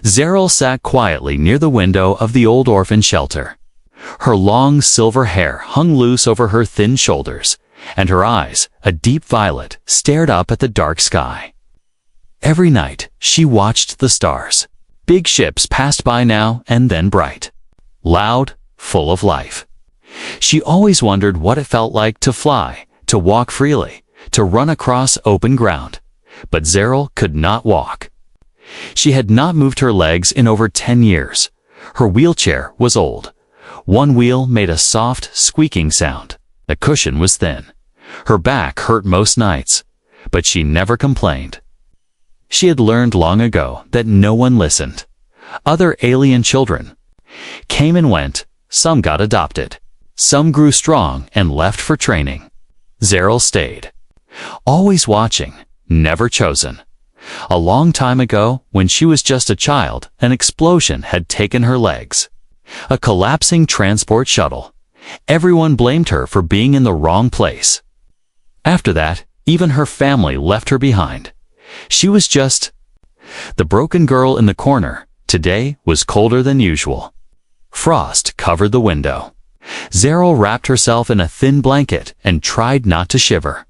Zeryl sat quietly near the window of the old orphan shelter. Her long silver hair hung loose over her thin shoulders, and her eyes, a deep violet, stared up at the dark sky. Every night, she watched the stars. Big ships passed by now and then bright, loud, full of life. She always wondered what it felt like to fly, to walk freely, to run across open ground. But Zeryl could not walk. She had not moved her legs in over 10 years. Her wheelchair was old. One wheel made a soft, squeaking sound. The cushion was thin. Her back hurt most nights, but she never complained. She had learned long ago that no one listened. Other alien children came and went. Some got adopted. Some grew strong and left for training. Zeryl stayed, always watching, never chosen. A long time ago, when she was just a child, an explosion had taken her legs. A collapsing transport shuttle. Everyone blamed her for being in the wrong place. After that, even her family left her behind. She was just the broken girl in the corner. Today was colder than usual. Frost covered the window. Zeryl wrapped herself in a thin blanket and tried not to shiver.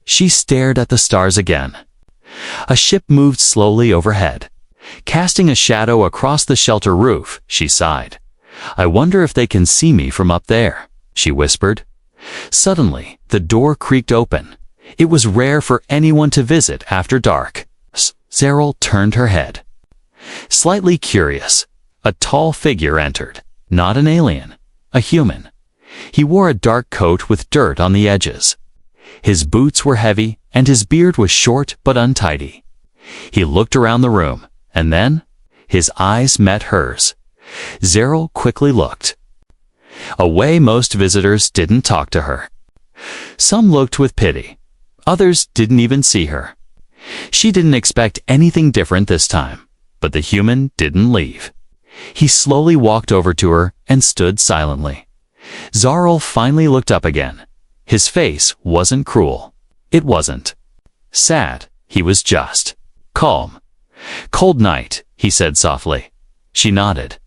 She stared at the stars again. A ship moved slowly overhead. Casting a shadow across the shelter roof, she sighed. "I wonder if they can see me from up there," she whispered. Suddenly, the door creaked open. It was rare for anyone to visit after dark. Zeryl turned her head. Slightly curious, a tall figure entered. Not an alien, a human. He wore a dark coat with dirt on the edges. His boots were heavy, and his beard was short but untidy. He looked around the room, and then his eyes met hers. Zeryl quickly looked. A way most visitors didn't talk to her. Some looked with pity. Others didn't even see her. She didn't expect anything different this time, but the human didn't leave. He slowly walked over to her and stood silently. Zeryl finally looked up again. His face wasn't cruel. It wasn't sad. He was just calm. "Cold night," he said softly. She nodded.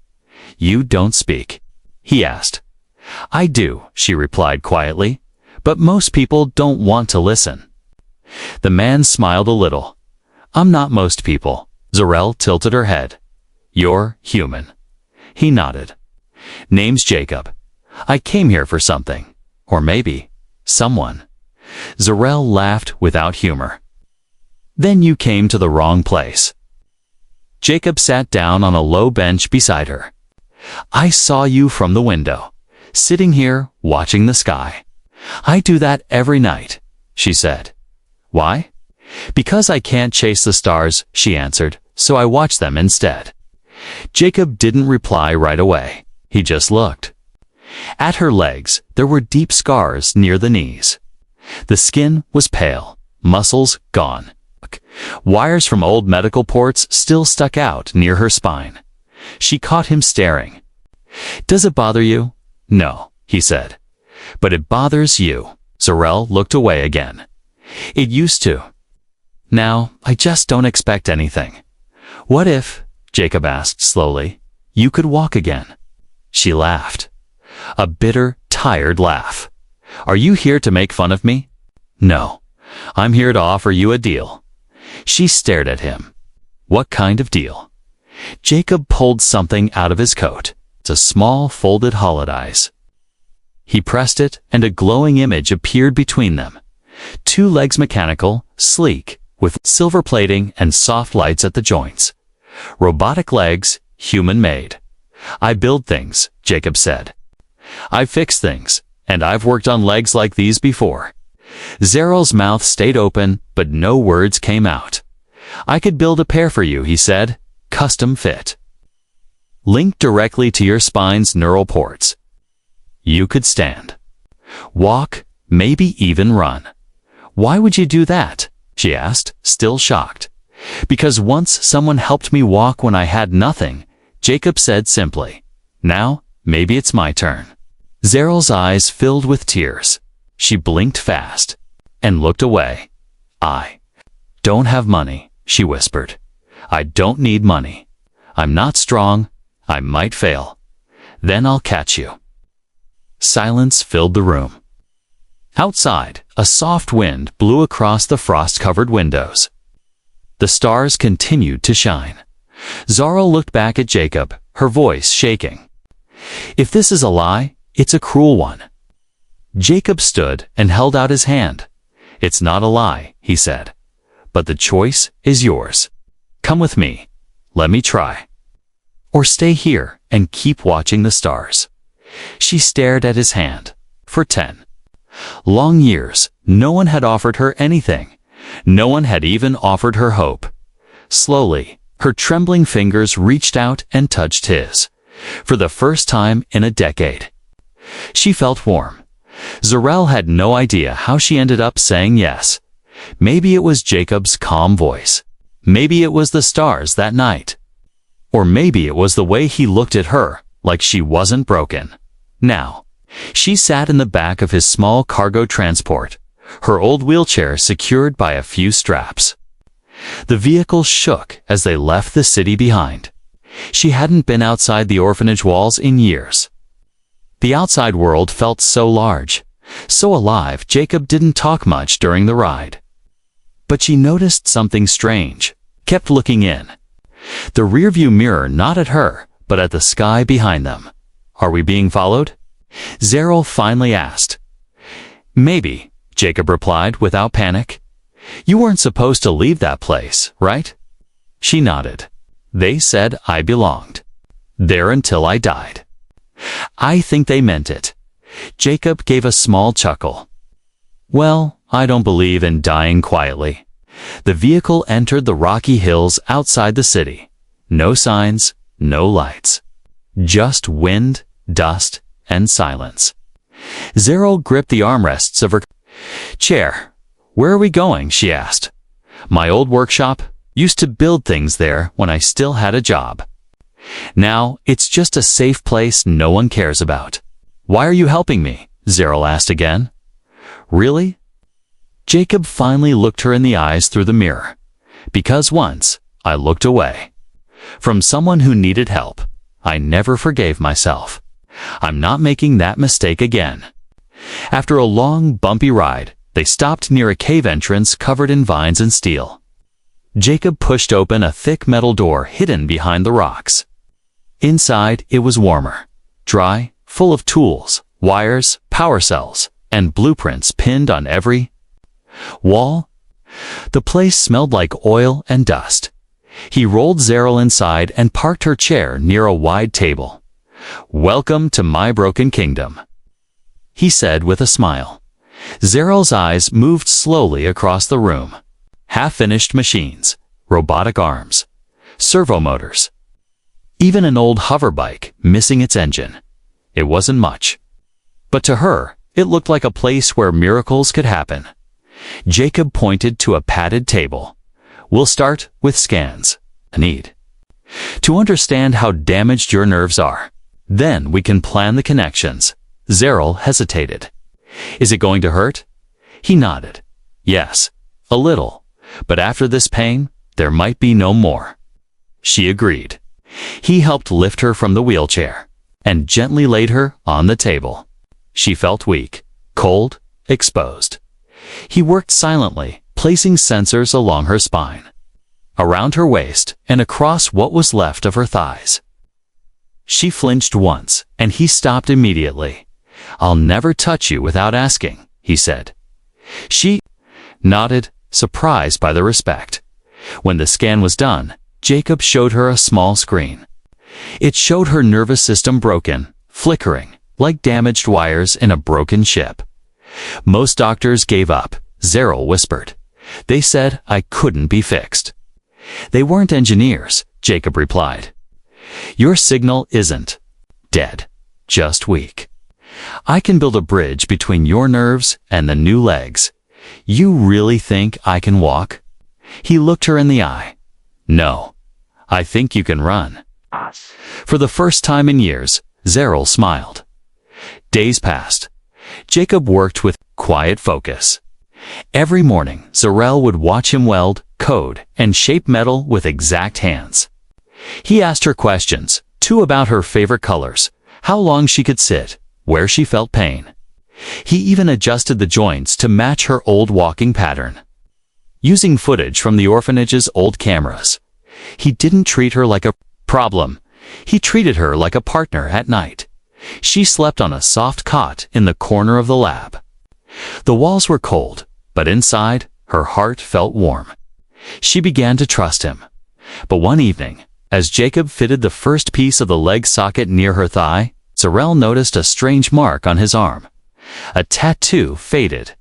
"You don't speak?" he asked. "I do," she replied quietly, "but most people don't want to listen." The man smiled a little. "I'm not most people." Zeryl tilted her head. "You're human." He nodded. "Name's Jacob. I came here for something. Or maybe someone." Zeryl laughed without humor. "Then you came to the wrong place." Jacob sat down on a low bench beside her. "I saw you from the window, sitting here watching the sky. I do that every night," she said. "Why?" "Because I can't chase the stars," she answered, "so I watch them instead." Jacob didn't reply right away. He just looked. At her legs, there were deep scars near the knees. The skin was pale, muscles gone. Wires from old medical ports still stuck out near her spine. She caught him staring. "Does it bother you?" "No," he said. "But it bothers you." Zeryl looked away again. "It used to. Now, I just don't expect anything." "What if," Jacob asked slowly, "you could walk again?" She laughed. A bitter, tired laugh. "Are you here to make fun of me?" "No. I'm here to offer you a deal." She stared at him. "What kind of deal?" Jacob pulled something out of his coat. It's a small folded holodevice. He pressed it, and a glowing image appeared between them. 2 legs mechanical, sleek, with silver plating and soft lights at the joints. Robotic legs, human-made. "I build things," Jacob said. "I fix things, and I've worked on legs like these before." Zeryl's mouth stayed open, but no words came out. "I could build a pair for you," he said. "Custom fit. Linked directly to your spine's neural ports. You could stand, walk, maybe even run." "Why would you do that?" she asked, still shocked. "Because once someone helped me walk when I had nothing," Jacob said simply. "Now, maybe it's my turn." Zeryl's eyes filled with tears. She blinked fast and looked away. "I don't have money," she whispered. "I don't need money. I'm not strong. I might fail. Then I'll catch you." Silence filled the room. Outside, a soft wind blew across the frost-covered windows. The stars continued to shine. Zara looked back at Jacob, her voice shaking. "If this is a lie, it's a cruel one." Jacob stood and held out his hand. "It's not a lie," he said. "But the choice is yours. Come with me. Let me try. Or stay here and keep watching the stars." She stared at his hand. For 10 long years, no one had offered her anything. No one had even offered her hope. Slowly, her trembling fingers reached out and touched his. For the first time in a decade. She felt warm. Zarel had no idea how she ended up saying yes. Maybe it was Jacob's calm voice. Maybe it was the stars that night. Or maybe it was the way he looked at her, like she wasn't broken. Now, she sat in the back of his small cargo transport, her old wheelchair secured by a few straps. The vehicle shook as they left the city behind. She hadn't been outside the orphanage walls in years. The outside world felt so large, so alive. Jacob didn't talk much during the ride. But she noticed something strange, kept looking in. The rearview mirror not at her, but at the sky behind them. "Are we being followed?" Zarel finally asked. "Maybe," Jacob replied without panic. "You weren't supposed to leave that place, right?" She nodded. "They said I belonged there until I died." I think they meant it. Jacob gave a small chuckle. "Well, I don't believe in dying quietly." The vehicle entered the rocky hills outside the city. No signs, no lights. Just wind, dust, and silence. Zarel gripped the armrests of her chair. "Where are we going?" she asked. "My old workshop. Used to build things there when I still had a job. Now, it's just a safe place no one cares about." "Why are you helping me?" Zarel asked again. "Really?" Jacob finally looked her in the eyes through the mirror. "Because once, I looked away. From someone who needed help. I never forgave myself. I'm not making that mistake again." After a long, bumpy ride, they stopped near a cave entrance covered in vines and steel. Jacob pushed open a thick metal door hidden behind the rocks. Inside, it was warmer, dry, full of tools, wires, power cells, and blueprints pinned on every wall. The place smelled like oil and dust. He rolled Zarel inside and parked her chair near a wide table. "Welcome to my broken kingdom," he said with a smile. Zarel's eyes moved slowly across the room. Half-finished machines, robotic arms, servo motors. Even an old hover bike missing its engine. It wasn't much. But to her, it looked like a place where miracles could happen. Jacob pointed to a padded table. "We'll start with scans. I need to understand how damaged your nerves are. Then we can plan the connections." Zarel hesitated. "Is it going to hurt?" He nodded. "Yes, a little. But after this pain, there might be no more." She agreed. He helped lift her from the wheelchair and gently laid her on the table. She felt weak, cold, exposed. He worked silently, placing sensors along her spine, around her waist, and across what was left of her thighs. She flinched once, and he stopped immediately. "I'll never touch you without asking," he said. She nodded, surprised by the respect. When the scan was done, Jacob showed her a small screen. It showed her nervous system broken, flickering, like damaged wires in a broken ship. "Most doctors gave up," Zarel whispered. "They said I couldn't be fixed." "They weren't engineers," Jacob replied. "Your signal isn't dead, just weak. I can build a bridge between your nerves and the new legs. You really think I can walk?" He looked her in the eye. "No, I think you can run." For the first time in years, Zarel smiled. Days passed. Jacob worked with quiet focus. Every morning, Zarel would watch him weld, code, and shape metal with exact hands. He asked her questions, two about her favorite colors, how long she could sit, where she felt pain. He even adjusted the joints to match her old walking pattern. Using footage from the orphanage's old cameras, he didn't treat her like a problem. He treated her like a partner at night. She slept on a soft cot in the corner of the lab. The walls were cold, but inside, her heart felt warm. She began to trust him. But one evening, as Jacob fitted the first piece of the leg socket near her thigh, Zarel noticed a strange mark on his arm. A tattoo faded.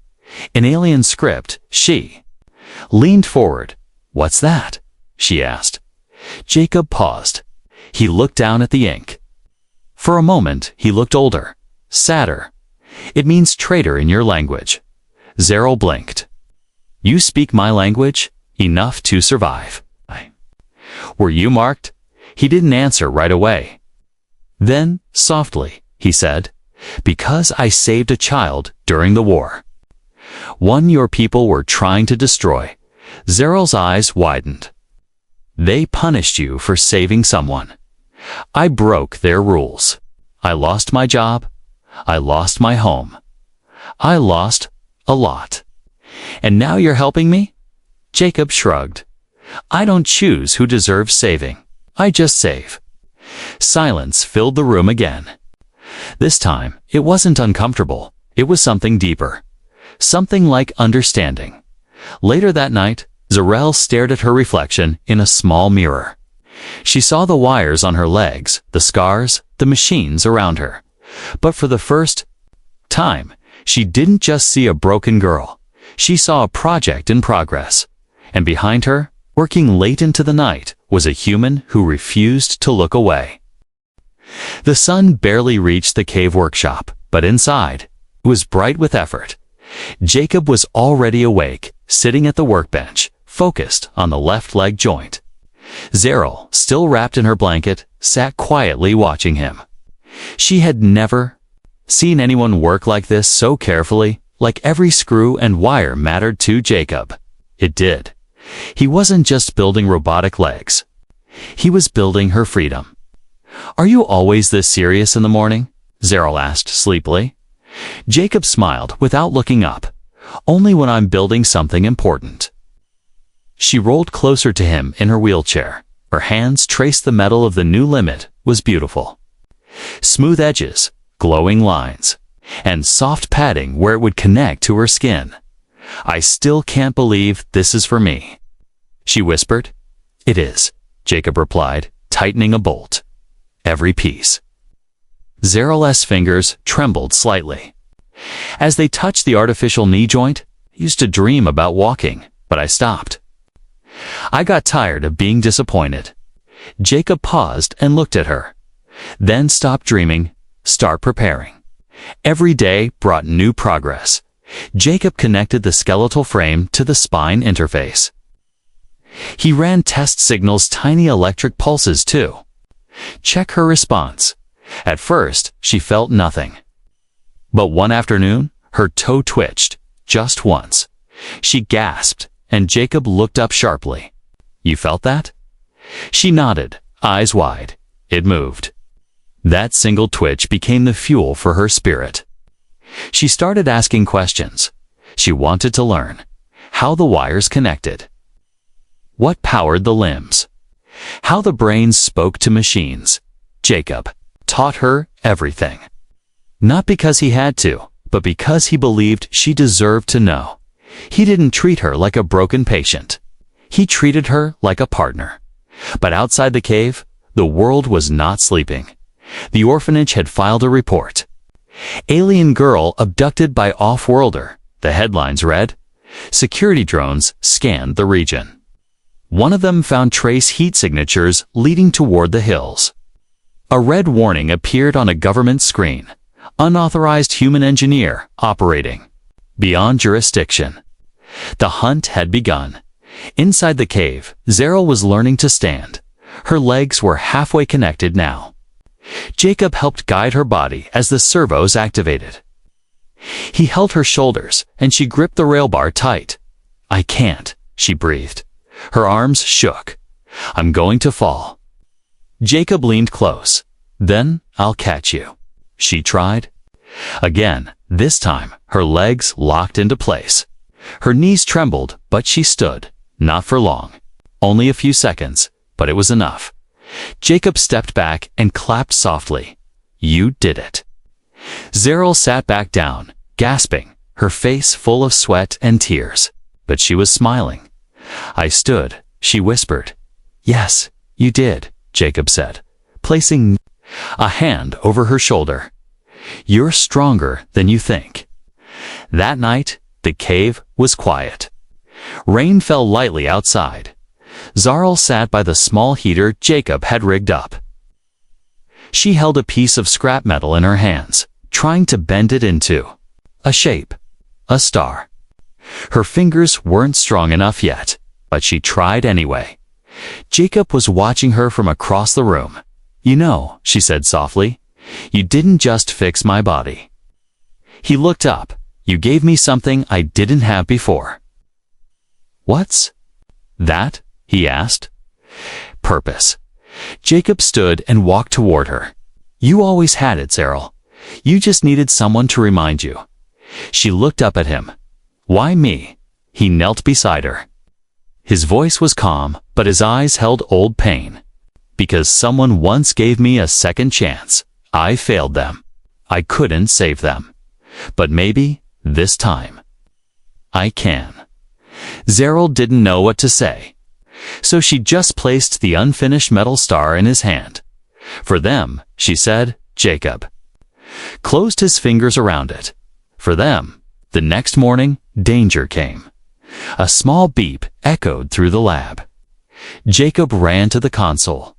In alien script, she leaned forward. "What's that?" she asked. Jacob paused. He looked down at the ink. For a moment, he looked older, sadder. "It means traitor in your language." Zarel blinked. "You speak my language? Enough to survive." "Were you marked?" He didn't answer right away. Then, softly, he said, "Because I saved a child during the war. One your people were trying to destroy." Zarel's eyes widened. "They punished you for saving someone. I broke their rules. I lost my job. I lost my home. I lost a lot. And now you're helping me?" Jacob shrugged. "I don't choose who deserves saving. I just save." Silence filled the room again. This time, it wasn't uncomfortable. It was something deeper. Something like understanding. Later that night, Zarel stared at her reflection in a small mirror. She saw the wires on her legs, the scars, the machines around her. But for the first time, she didn't just see a broken girl. She saw a project in progress. And behind her, working late into the night, was a human who refused to look away. The sun barely reached the cave workshop, but inside, it was bright with effort. Jacob was already awake, sitting at the workbench, focused on the left leg joint. Zarel, still wrapped in her blanket, sat quietly watching him. She had never seen anyone work like this so carefully, like every screw and wire mattered to Jacob. It did. He wasn't just building robotic legs. He was building her freedom. "Are you always this serious in the morning?" Zarel asked sleepily. Jacob smiled without looking up. "Only when I'm building something important." She rolled closer to him in her wheelchair. Her hands traced the metal of the new limit. Was beautiful. Smooth edges, glowing lines, and soft padding where it would connect to her skin. "I still can't believe this is for me," she whispered. "It is," Jacob replied, tightening a bolt. "Every piece." Zarel's fingers trembled slightly. As they touched the artificial knee joint, I used to dream about walking, but I stopped. I got tired of being disappointed. Jacob paused and looked at her. Then stop dreaming, start preparing. Every day brought new progress. Jacob connected the skeletal frame to the spine interface. He ran test signals, tiny electric pulses too. Check her response. At first, she felt nothing. But one afternoon, her toe twitched, just once. She gasped, and Jacob looked up sharply. "You felt that?" She nodded, eyes wide. It moved. That single twitch became the fuel for her spirit. She started asking questions. She wanted to learn how the wires connected, what powered the limbs, how the brains spoke to machines. Jacob taught her everything. Not because he had to, but because he believed she deserved to know. He didn't treat her like a broken patient. He treated her like a partner. But outside the cave, the world was not sleeping. The orphanage had filed a report. "Alien girl abducted by off-worlder," the headlines read. Security drones scanned the region. One of them found trace heat signatures leading toward the hills. A red warning appeared on a government screen. Unauthorized human engineer operating beyond jurisdiction. The hunt had begun. Inside the cave, Zarel was learning to stand. Her legs were halfway connected now. Jacob helped guide her body as the servos activated. He held her shoulders, and she gripped the rail bar tight. "I can't," she breathed. Her arms shook. "I'm going to fall." Jacob leaned close. Then I'll catch you. She tried. Again, this time, her legs locked into place. Her knees trembled, but she stood. Not for long. Only a few seconds, but it was enough. Jacob stepped back and clapped softly. You did it. Zeryl sat back down, gasping, her face full of sweat and tears. But she was smiling. I stood, she whispered. Yes, you did, Jacob said, placing a hand over her shoulder. You're stronger than you think. That night, the cave was quiet. Rain fell lightly outside. Zeryl sat by the small heater Jacob had rigged up. She held a piece of scrap metal in her hands, trying to bend it into a shape, a star. Her fingers weren't strong enough yet, but she tried anyway. Jacob was watching her from across the room. You know, she said softly, you didn't just fix my body. He looked up. You gave me something I didn't have before. What's that? He asked. Purpose. Jacob stood and walked toward her. You always had it, Zeryl. You just needed someone to remind you. She looked up at him. Why me? He knelt beside her. His voice was calm, but his eyes held old pain. Because someone once gave me a second chance. I failed them. I couldn't save them. But maybe, this time, I can. Zeryl didn't know what to say. So she just placed the unfinished metal star in his hand. For them, she said, Jacob. Closed his fingers around it. For them, the next morning, danger came. A small beep echoed through the lab. Jacob ran to the console.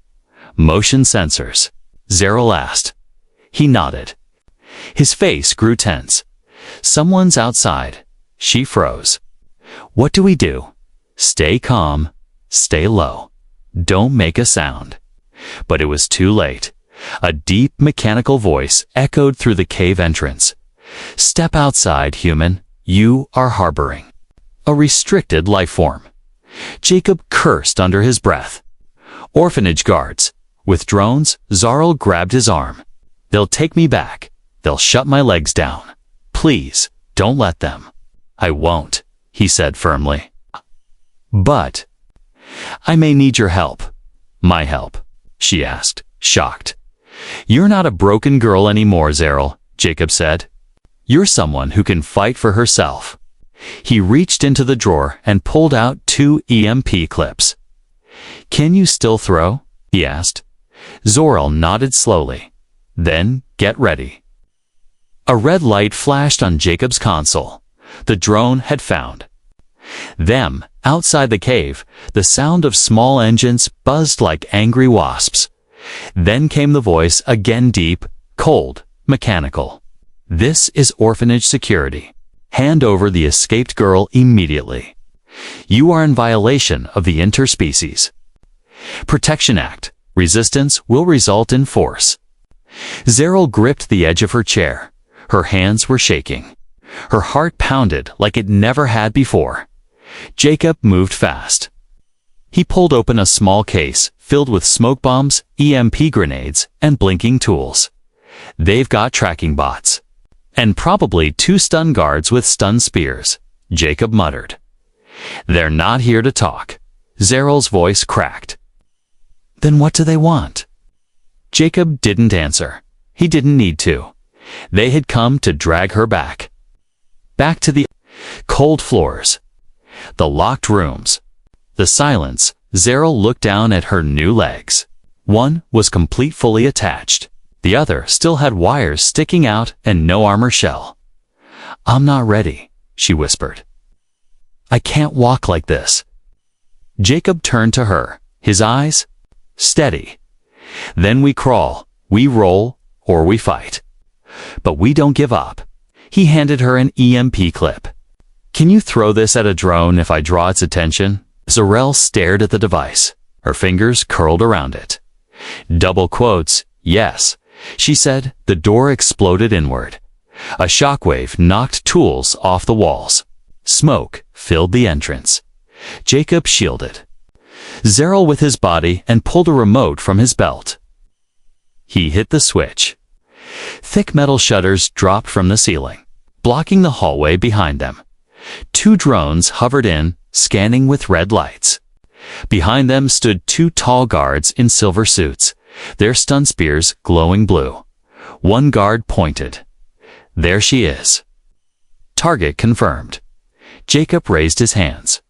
Motion sensors. Zeryl asked. He nodded. His face grew tense. Someone's outside. She froze. What do we do? Stay calm. Stay low. Don't make a sound. But it was too late. A deep mechanical voice echoed through the cave entrance. Step outside, human. You are harboring a restricted life form. Jacob cursed under his breath. Orphanage guards. With drones, Zeryl grabbed his arm. They'll take me back. They'll shut my legs down. Please, don't let them. I won't, he said firmly. But I may need your help. My help, she asked, shocked. You're not a broken girl anymore, Zeryl, Jacob said. You're someone who can fight for herself. He reached into the drawer and pulled out 2 EMP clips. Can you still throw? He asked. Zeryl nodded slowly. Then, get ready. A red light flashed on Jacob's console. The drone had found them. Outside the cave, the sound of small engines buzzed like angry wasps. Then came the voice, again deep, cold, mechanical. This is orphanage security. Hand over the escaped girl immediately. You are in violation of the Interspecies Protection Act. Resistance will result in force. Zeryl gripped the edge of her chair. Her hands were shaking. Her heart pounded like it never had before. Jacob moved fast. He pulled open a small case filled with smoke bombs, EMP grenades, and blinking tools. They've got tracking bots. And probably 2 stun guards with stun spears, Jacob muttered. They're not here to talk. Zeryl's voice cracked. Then what do they want? Jacob didn't answer. He didn't need to. They had come to drag her back. Back to the cold floors. The locked rooms. The silence. Zeryl looked down at her new legs. One was fully attached. The other still had wires sticking out and no armor shell. I'm not ready, she whispered. I can't walk like this. Jacob turned to her, his eyes steady. Then we crawl, we roll, or we fight. But we don't give up. He handed her an EMP clip. Can you throw this at a drone if I draw its attention? Zeryl stared at the device, her fingers curled around it. Double quotes, yes, she said. The door exploded inward. A shockwave knocked tools off the walls. Smoke filled the entrance. Jacob shielded. Zeril with his body and pulled a remote from his belt. He hit the switch. Thick metal shutters dropped from the ceiling, blocking the hallway behind them. 2 drones hovered in, scanning with red lights. Behind them stood 2 tall guards in silver suits, their stun spears glowing blue. One guard pointed. There she is. Target confirmed. Jacob raised his hands.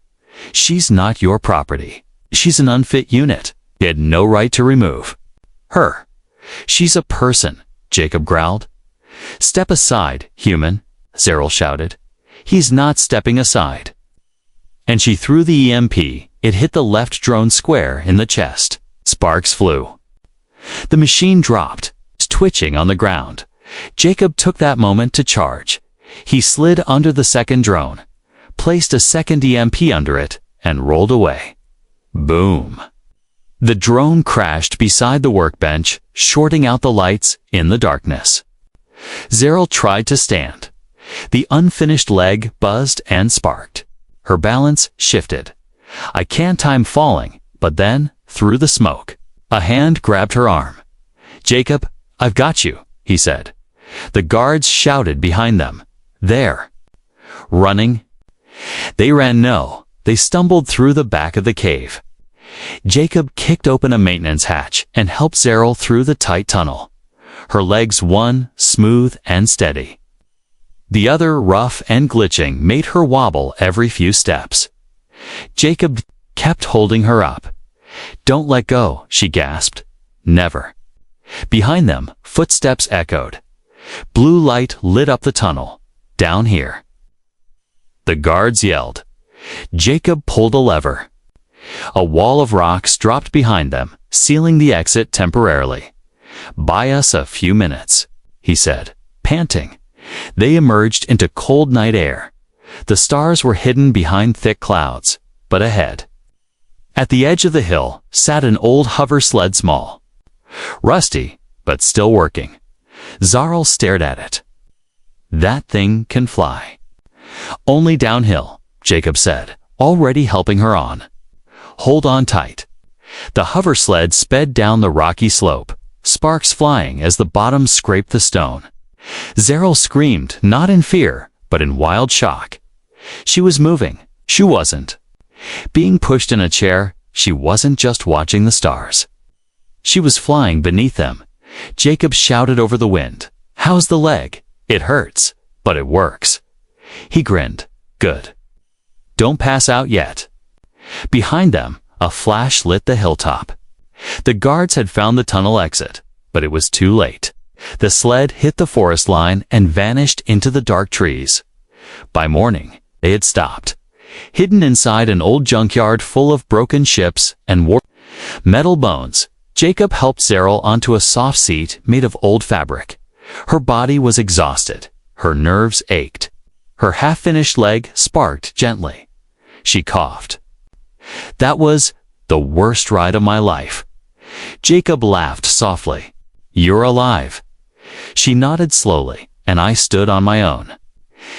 She's not your property. She's an unfit unit. You had no right to remove her. She's a person, Jacob growled. Step aside, human, Zeril shouted. He's not stepping aside. And she threw the EMP. It hit the left drone square in the chest. Sparks flew. The machine dropped, twitching on the ground. Jacob took that moment to charge. He slid under the second drone, placed a second EMP under it, and rolled away. Boom. The drone crashed beside the workbench, shorting out the lights in the darkness. Zeril tried to stand. The unfinished leg buzzed and sparked. Her balance shifted. I can't time falling, but then, through the smoke, a hand grabbed her arm. Jacob, I've got you, he said. The guards shouted behind them. There. Running? They ran no. They stumbled through the back of the cave. Jacob kicked open a maintenance hatch and helped Zeril through the tight tunnel. Her legs one, smooth and steady. The other, rough and glitching, made her wobble every few steps. Jacob kept holding her up. Don't let go, she gasped. Never. Behind them, footsteps echoed. Blue light lit up the tunnel. Down here. The guards yelled. Jacob pulled a lever. A wall of rocks dropped behind them, sealing the exit temporarily. Buy us a few minutes, he said, panting. They emerged into cold night air. The stars were hidden behind thick clouds, but ahead. At the edge of the hill sat an old hover sled small. Rusty, but still working. Zeril stared at it. That thing can fly. Only downhill, Jacob said, already helping her on. Hold on tight. The hover sled sped down the rocky slope, sparks flying as the bottom scraped the stone. Zeril screamed, not in fear, but in wild shock. She was moving. She wasn't. Being pushed in a chair, she wasn't just watching the stars. She was flying beneath them. Jacob shouted over the wind. How's the leg? It hurts, but it works. He grinned. Good. Don't pass out yet. Behind them, a flash lit the hilltop. The guards had found the tunnel exit, but it was too late. The sled hit the forest line and vanished into the dark trees. By morning, they had stopped. Hidden inside an old junkyard full of broken ships and metal bones, Jacob helped Zeril onto a soft seat made of old fabric. Her body was exhausted. Her nerves ached. Her half-finished leg sparked gently. She coughed. That was the worst ride of my life. Jacob laughed softly. You're alive. She nodded slowly, and I stood on my own.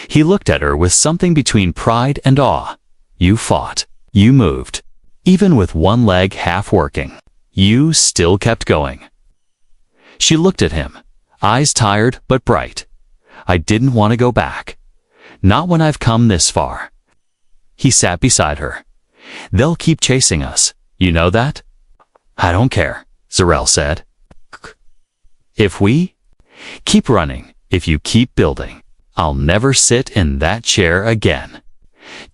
He looked at her with something between pride and awe. You fought. You moved. Even with one leg half working, you still kept going. She looked at him, eyes tired but bright. I didn't want to go back. Not when I've come this far. He sat beside her. They'll keep chasing us. You know that? I don't care, Zeril said. If we keep running, if you keep building, I'll never sit in that chair again.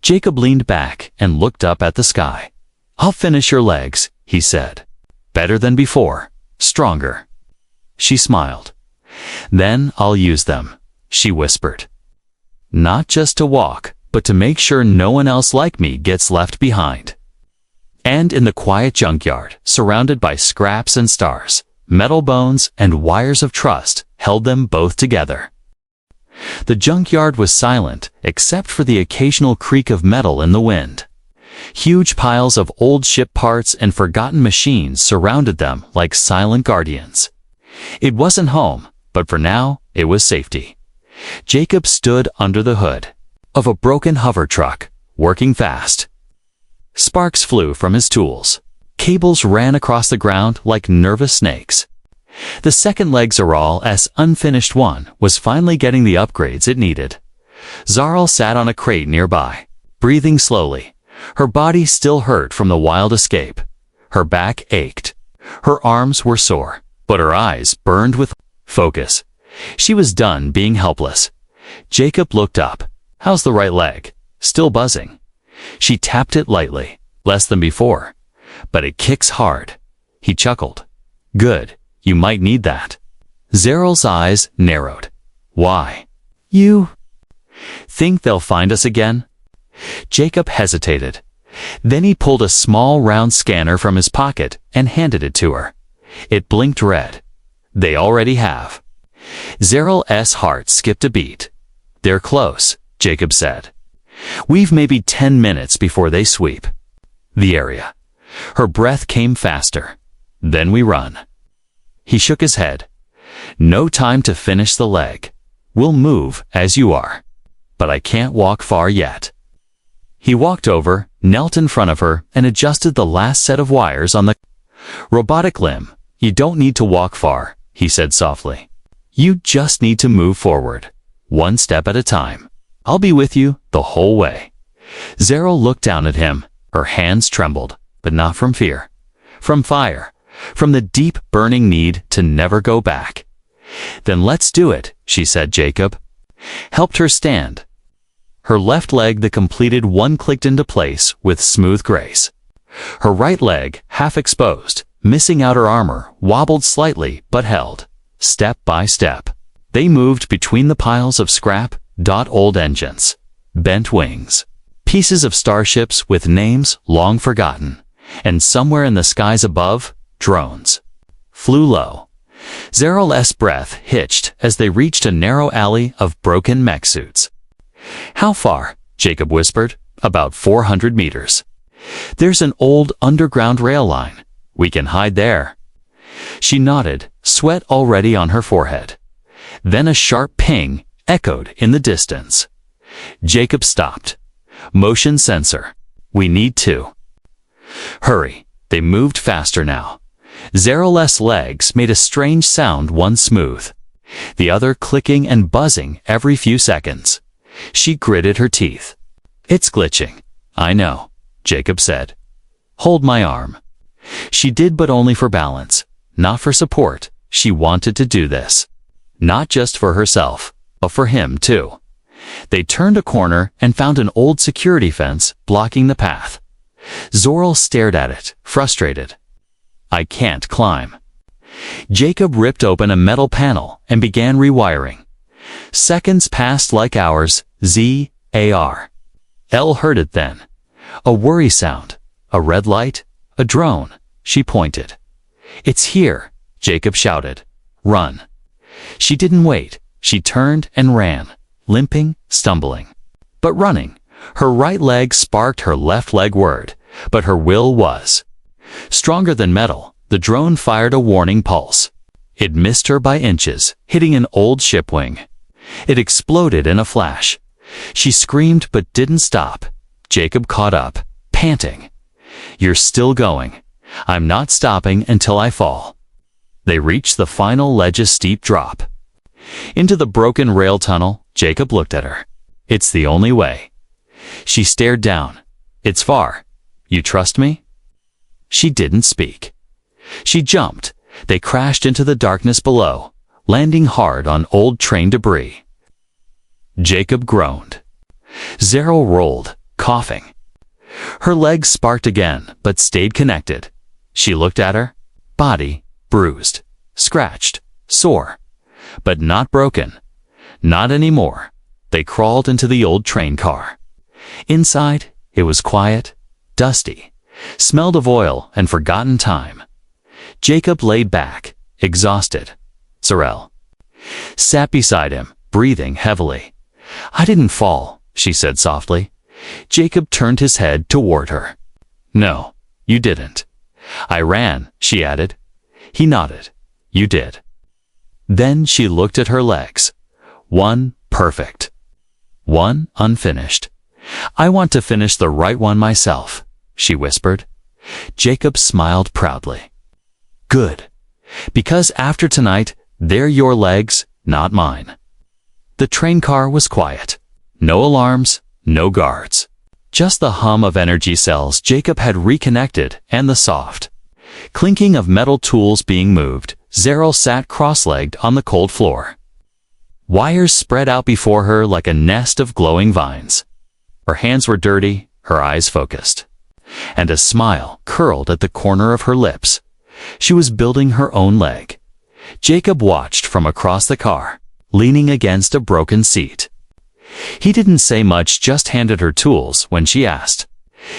Jacob leaned back and looked up at the sky. I'll finish your legs, he said. Better than before. Stronger. She smiled. Then I'll use them, she whispered. Not just to walk, but to make sure no one else like me gets left behind. And in the quiet junkyard, surrounded by scraps and stars, metal bones and wires of trust held them both together. The junkyard was silent, except for the occasional creak of metal in the wind. Huge piles of old ship parts and forgotten machines surrounded them like silent guardians. It wasn't home, but for now, it was safety. Jacob stood under the hood of a broken hover truck, working fast. Sparks flew from his tools. Cables ran across the ground like nervous snakes. The second leg Zaral's unfinished one was finally getting the upgrades it needed. Zaral sat on a crate nearby, breathing slowly. Her body still hurt from the wild escape. Her back ached. Her arms were sore, but her eyes burned with focus. She was done being helpless. Jacob looked up. How's the right leg? Still buzzing. She tapped it lightly, less than before. But it kicks hard. He chuckled. Good, you might need that. Zaral's eyes narrowed. Why? You think they'll find us again? Jacob hesitated. Then he pulled a small round scanner from his pocket and handed it to her. It blinked red. They already have. Zaral's heart skipped a beat. They're close, Jacob said. We've maybe 10 minutes before they sweep the area. Her breath came faster. Then we run. He shook his head. No time to finish the leg. We'll move as you are. But I can't walk far yet. He walked over, knelt in front of her, and adjusted the last set of wires on the robotic limb. You don't need to walk far, he said softly. You just need to move forward, one step at a time. I'll be with you the whole way. Zaral looked down at him. Her hands trembled, but not from fear. From fire. From the deep, burning need to never go back. Then let's do it, she said. Jacob helped her stand. Her left leg, the completed one, clicked into place with smooth grace. Her right leg, half exposed, missing outer armor, wobbled slightly but held. Step by step, they moved between the piles of scrap, old engines, bent wings, pieces of starships with names long forgotten, and somewhere in the skies above, drones flew low. Zaral's breath hitched as they reached a narrow alley of broken mech suits. How far? Jacob whispered. About 400 meters. There's an old underground rail line. We can hide there. She nodded, sweat already on her forehead. Then a sharp ping echoed in the distance. Jacob stopped. Motion sensor. We need to hurry. They moved faster now. Zaral's legs made a strange sound, one smooth, the other clicking and buzzing every few seconds. She gritted her teeth. It's glitching. I know, Jacob said. Hold my arm. She did, but only for balance, not for support. She wanted to do this. Not just for herself, but for him too. They turned a corner and found an old security fence blocking the path. Zaral stared at it, frustrated. I can't climb. Jacob ripped open a metal panel and began rewiring. Seconds passed like hours. Z-A-R. Elle heard it then. A worry sound. A red light. A drone. She pointed. It's here, Jacob shouted. Run. She didn't wait. She turned and ran, limping, stumbling. But running. Her right leg sparked her left leg word, but her will was stronger than metal. The drone fired a warning pulse. It missed her by inches, hitting an old ship wing. It exploded in a flash. She screamed but didn't stop. Jacob caught up, panting. You're still going. I'm not stopping until I fall. They reached the final ledge's steep drop. Into the broken rail tunnel, Jacob looked at her. It's the only way. She stared down. It's far. You trust me? She didn't speak. She jumped. They crashed into the darkness below, landing hard on old train debris. Jacob groaned. Zaral rolled, coughing. Her legs sparked again, but stayed connected. She looked at her. Body, bruised, scratched, sore, but not broken. Not anymore. They crawled into the old train car. Inside, it was quiet, dusty, smelled of oil and forgotten time. Jacob lay back, exhausted. Zaral sat beside him, breathing heavily. I didn't fall, she said softly. Jacob turned his head toward her. No, you didn't. I ran, she added. He nodded. You did. Then she looked at her legs. One perfect. One unfinished. I want to finish the right one myself, she whispered. Jacob smiled proudly. Good. Because after tonight, they're your legs, not mine. The train car was quiet. No alarms, no guards. Just the hum of energy cells Jacob had reconnected and the soft clinking of metal tools being moved. Zeril sat cross-legged on the cold floor. Wires spread out before her like a nest of glowing vines. Her hands were dirty, her eyes focused. And a smile curled at the corner of her lips. She was building her own leg. Jacob watched from across the car, leaning against a broken seat. He didn't say much, just handed her tools when she asked.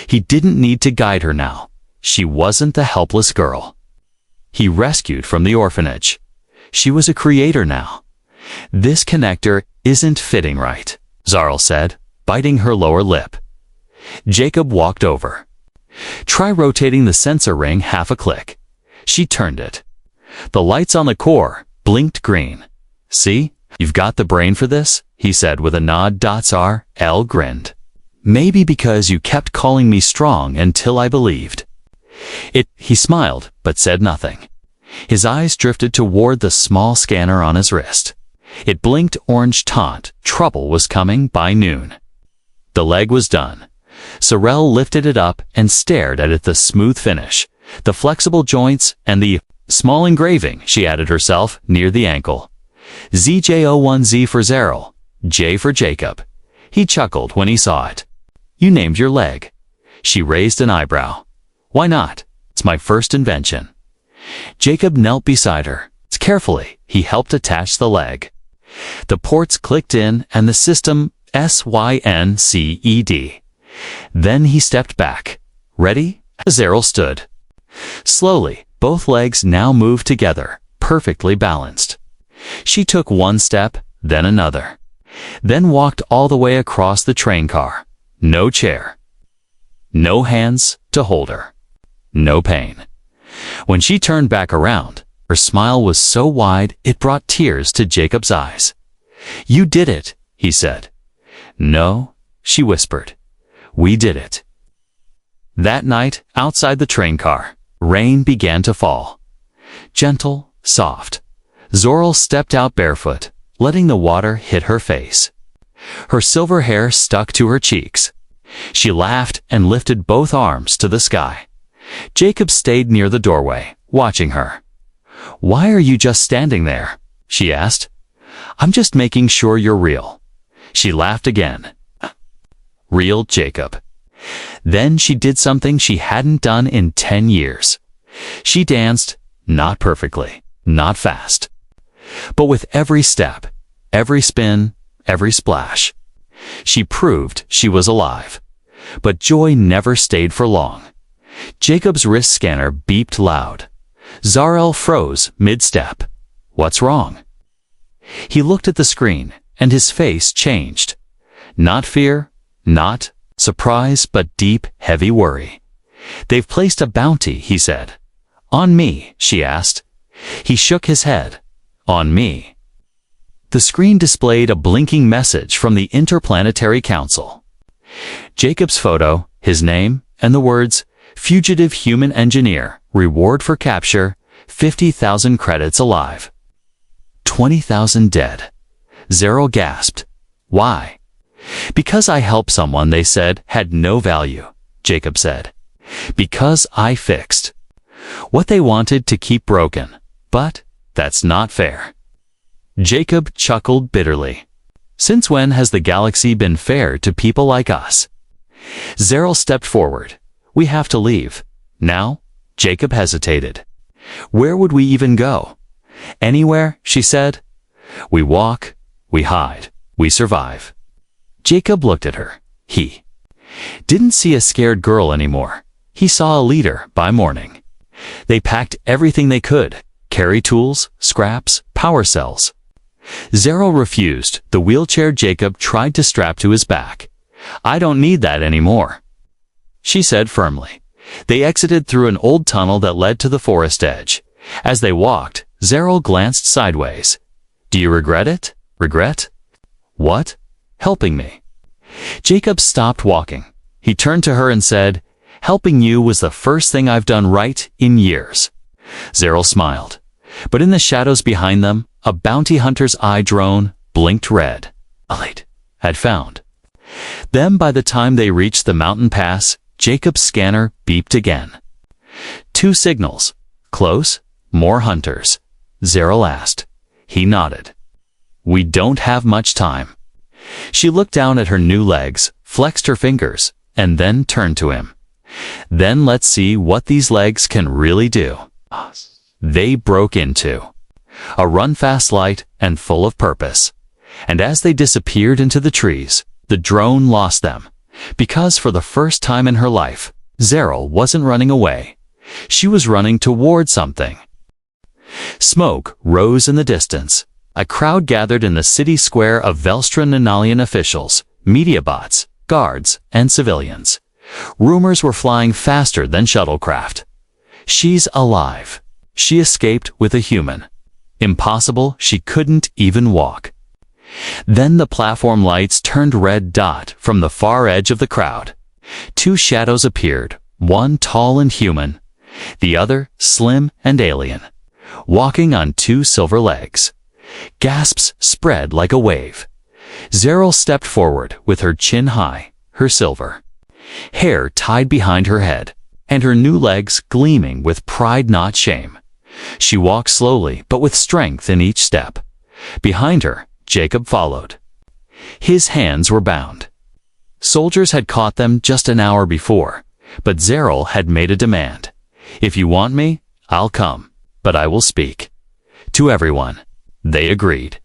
He didn't need to guide her now. She wasn't the helpless girl he rescued from the orphanage. She was a creator now. This connector isn't fitting right, Zeril said, biting her lower lip. Jacob walked over. Try rotating the sensor ring half a click. She turned it. The lights on the core blinked green. See, you've got the brain for this, he said with a nod. Zeril grinned. Maybe because you kept calling me strong until I believed. He smiled, but said nothing. His eyes drifted toward the small scanner on his wrist. It blinked orange taunt. Trouble was coming by noon. The leg was done. Zeril lifted it up and stared at it. The smooth finish, the flexible joints, and the small engraving she added herself near the ankle. ZJ01Z for Zeril, J for Jacob. He chuckled when he saw it. You named your leg. She raised an eyebrow. Why not? It's my first invention. Jacob knelt beside her. Carefully, he helped attach the leg. The ports clicked in and the system SYNCED. Then he stepped back. Ready? Zeril stood. Slowly, both legs now moved together, perfectly balanced. She took one step, then another. Then walked all the way across the train car. No chair. No hands to hold her. No pain. When she turned back around, her smile was so wide it brought tears to Jacob's eyes. You did it, he said. No, she whispered. We did it. That night, outside the train car, rain began to fall. Gentle, soft. Zeril stepped out barefoot, letting the water hit her face. Her silver hair stuck to her cheeks. She laughed and lifted both arms to the sky. Jacob stayed near the doorway, watching her. Why are you just standing there? She asked. I'm just making sure you're real. She laughed again. Real, Jacob. Then she did something she hadn't done in 10 years. She danced, not perfectly, not fast. But with every step, every spin, every splash, she proved she was alive. But joy never stayed for long. Jacob's wrist scanner beeped loud. Zeril froze mid-step. What's wrong? He looked at the screen, and his face changed. Not fear, not surprise, but deep, heavy worry. They've placed a bounty, he said. On me, she asked. He shook his head. On me. The screen displayed a blinking message from the Interplanetary Council. Jacob's photo, his name, and the words, Fugitive Human Engineer, Reward for Capture, 50,000 credits alive. 20,000 dead. Zeril gasped. Why? Because I helped someone they said had no value, Jacob said. Because I fixed what they wanted to keep broken. But that's not fair. Jacob chuckled bitterly. Since when has the galaxy been fair to people like us? Zeril stepped forward. We have to leave. Now? Jacob hesitated. Where would we even go? Anywhere, she said. We walk, we hide, we survive. Jacob looked at her. He didn't see a scared girl anymore. He saw a leader by morning. They packed everything they could. Carry tools, scraps, power cells. Zeril refused. The wheelchair Jacob tried to strap to his back. I don't need that anymore, she said firmly. They exited through an old tunnel that led to the forest edge. As they walked, Zeril glanced sideways. Do you regret it? Regret? What? Helping me. Jacob stopped walking. He turned to her and said, Helping you was the first thing I've done right in years." Zeril smiled, but in the shadows behind them, a bounty hunter's eye drone blinked red. Elite had found them. By the time they reached the mountain pass, Jacob's scanner beeped again. 2 signals. Close, more hunters. Zeril asked. He nodded. "We don't have much time." She looked down at her new legs, flexed her fingers, and then turned to him. "Then let's see what these legs can really do." They broke into a run-fast light and full of purpose. And as they disappeared into the trees, the drone lost them. Because for the first time in her life, Zeril wasn't running away. She was running toward something. Smoke rose in the distance. A crowd gathered in the city square of Velstra Nanalian officials, media bots, guards, and civilians. Rumors were flying faster than shuttlecraft. "She's alive. She escaped with a human. Impossible, she couldn't even walk." Then the platform lights turned red dot from the far edge of the crowd. 2 shadows appeared, one tall and human, the other slim and alien, walking on 2 silver legs. Gasps spread like a wave. Zeril stepped forward with her chin high, her silver hair tied behind her head, and her new legs gleaming with pride not shame. She walked slowly but with strength in each step. Behind her, Jacob followed. His hands were bound. Soldiers had caught them just an hour before, but Zeril had made a demand. "If you want me, I'll come, but I will speak to everyone." They agreed.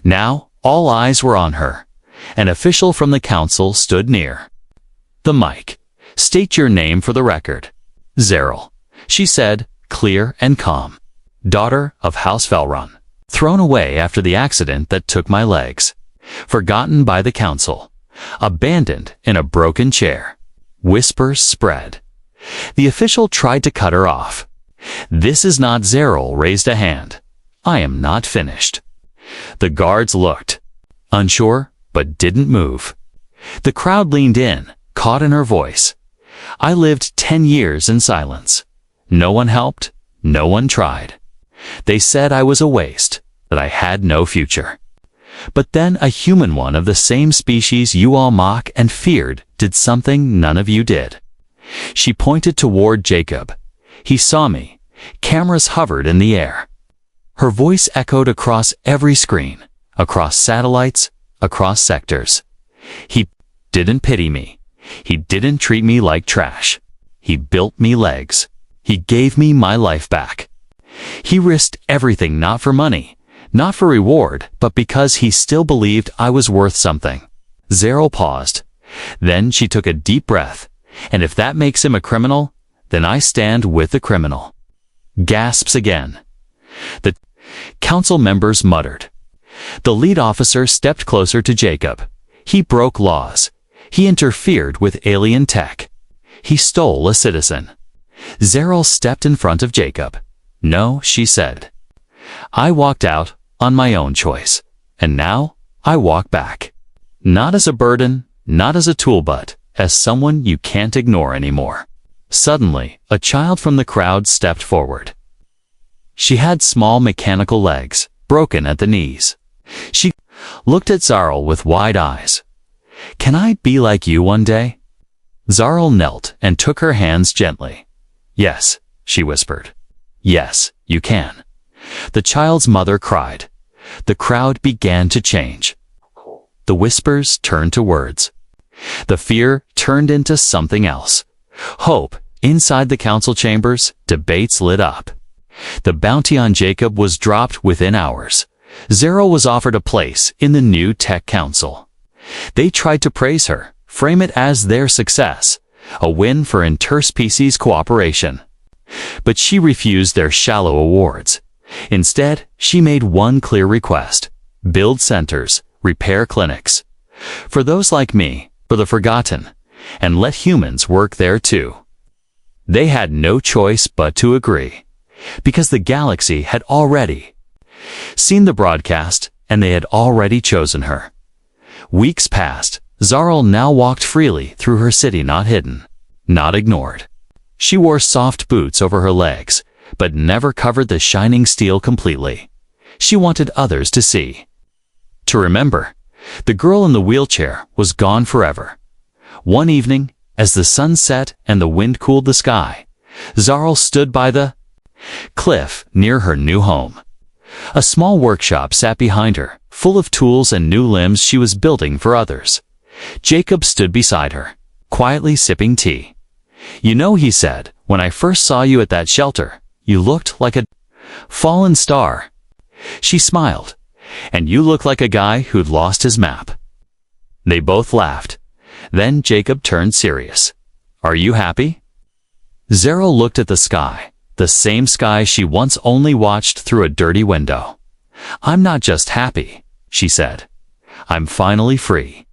Now, all eyes were on her. An official from the council stood near the mic. "State your name for the record." "Zeril," she said, clear and calm. "Daughter of House Felron. Thrown away after the accident that took my legs. Forgotten by the council. Abandoned in a broken chair." Whispers spread. The official tried to cut her off. "This is not." Zeril raised a hand. "I am not finished." The guards looked, unsure, but didn't move. The crowd leaned in, caught in her voice. "I lived 10 years in silence. No one helped, no one tried. They said I was a waste, that I had no future. But then a human one of the same species you all mock and feared did something none of you did." She pointed toward Jacob. "He saw me. Cameras hovered in the air." Her voice echoed across every screen, across satellites, across sectors. "He didn't pity me. He didn't treat me like trash. He built me legs. He gave me my life back. He risked everything, not for money, not for reward, but because he still believed I was worth something." Zeril paused. Then she took a deep breath. "And if that makes him a criminal, then I stand with the criminal." Gasps again. The council members muttered. The lead officer stepped closer to Jacob. He broke laws. He interfered with alien tech. He stole a citizen. Zeril stepped in front of Jacob. "No," she said. "I walked out on my own choice, and now I walk back. Not as a burden, not as a tool, but as someone you can't ignore anymore." Suddenly, a child from the crowd stepped forward. She had small mechanical legs, broken at the knees. She looked at Zeril with wide eyes. "Can I be like you one day?" Zeril knelt and took her hands gently. "Yes," she whispered. "Yes, you can." The child's mother cried. The crowd began to change. The whispers turned to words. The fear turned into something else. Hope. Inside the council chambers, debates lit up. The bounty on Jacob was dropped within hours. Zeril was offered a place in the new tech council. They tried to praise her, frame it as their success, a win for interspecies cooperation. But she refused their shallow awards. Instead, she made one clear request: build centers, repair clinics. For those like me, for the forgotten, and let humans work there too. They had no choice but to agree, because the galaxy had already seen the broadcast, and they had already chosen her. Weeks passed. Zeril now walked freely through her city, not hidden, not ignored. She wore soft boots over her legs, but never covered the shining steel completely. She wanted others to see, to remember. The girl in the wheelchair was gone forever. One evening, as the sun set and the wind cooled the sky, Zarl stood by the cliff near her new home. A small workshop sat behind her, full of tools and new limbs she was building for others. Jacob stood beside her, quietly sipping tea. "You know," he said, "when I first saw you at that shelter, you looked like a fallen star." She smiled. "And you look like a guy who'd lost his map." They both laughed. Then Jacob turned serious. "Are you happy?" Zarl looked at the sky, the same sky she once only watched through a dirty window. "I'm not just happy," she said. "I'm finally free."